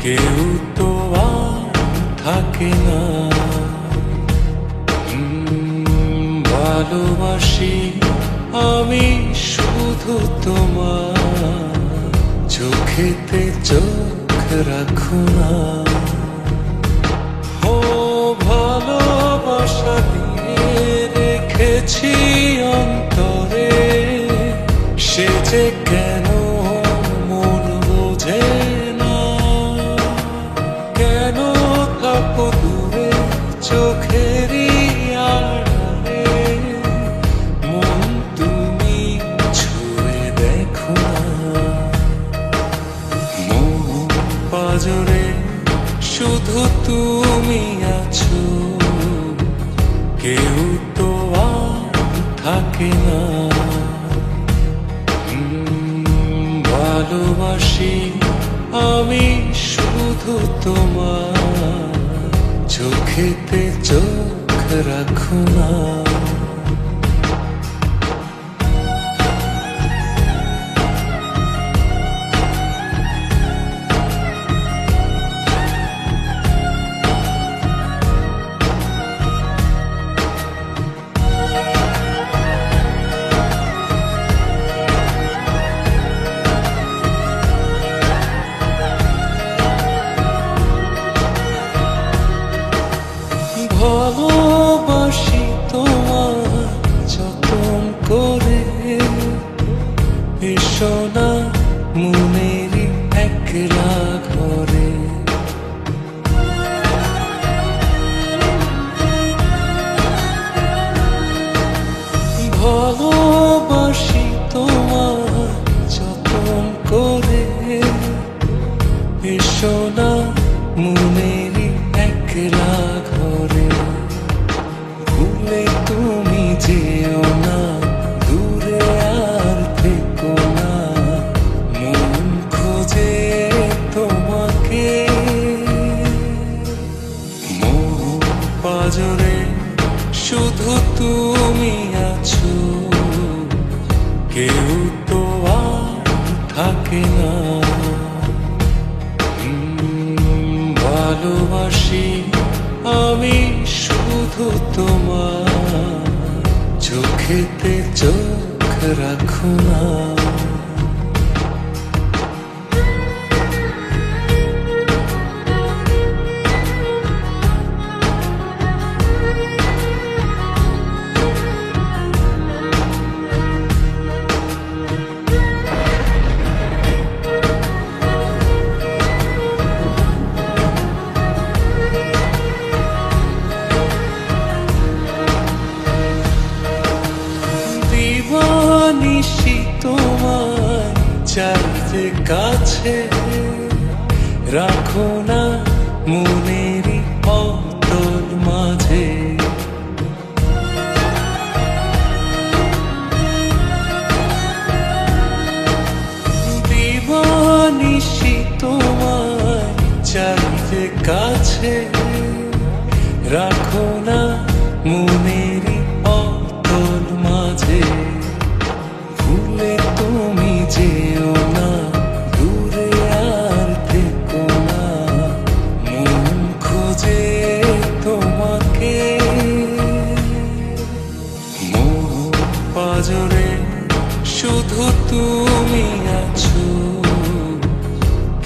কেউ তো আর থাকে না। ভালোবাসি আমি শুধু তোমার, চোখেতে চোখ রাখো না। ও ভালোবাসা দিয়ে রেখেছি অন্তরে, সে যে কেন মন বোঝে না। কেন থাকো দূরে চোখেরই আড়ালে, মন তুমি ছুঁয়ে দেখো না। মন পাজরে শুধু তুমি আছো, কেউ তো আর থাকে না। ভালোবাসি আমি শুধু তোমার, চোখেতে চোখ রাখো না। ভালোবাসি তোমার যতন করে, এসো না মনেরই একলা ঘরে। ভালোবাসি তোমার যতন করে, এসো না মনেরই একলা ঘরে। ভুলে তুমি যেও না, দূরে আর থেকো না, মন খোঁজে তোমাকে। মন পাজরে শুধু তুমি আছো, কেউ তো আর থাকে না। ভালোবাসি আমি শুধু তোমার, চোখেতে চোখ রাখো না। দিবানিশি তোমার চাইতে কাছে, রাখো না মনেরই অতল মাঝে। দিবানিশি তোমার চাইতে কাছে, রাখো না মনেরই অতল মাঝে। ভুলে তুমি যেও না, দূরে আর থেকো না, মন খোঁজে তোমাকে। মন পাজরে শুধু তুমি আছো,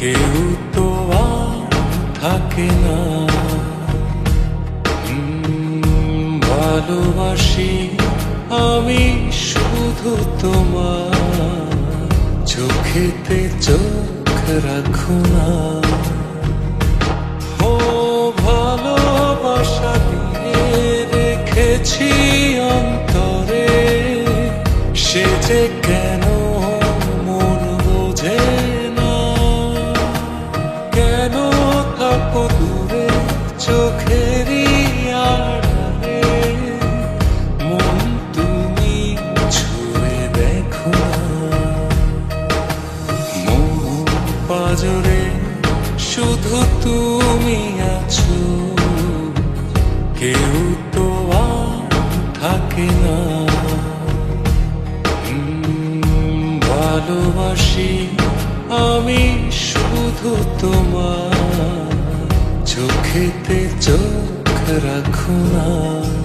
কেউ তো আর থাকে না। ভালোবাসি আমি শুধু তোমার, চোখেতে চোখ রাখো না। ও ভালোবাসা দিয়ে রেখেছি অন্তরে, সে যে কেন মন বোঝে না। কেন থাকো দূরে চোখেরই আড়ালে, মন তুমি ছুঁয়ে দেখো না। মন পাজরে শুধু তুমি আছো, কেউ তো আর থাকে না। ভালোবাসি আমি শুধু তোমার চোখেতে চোখ রাখো না।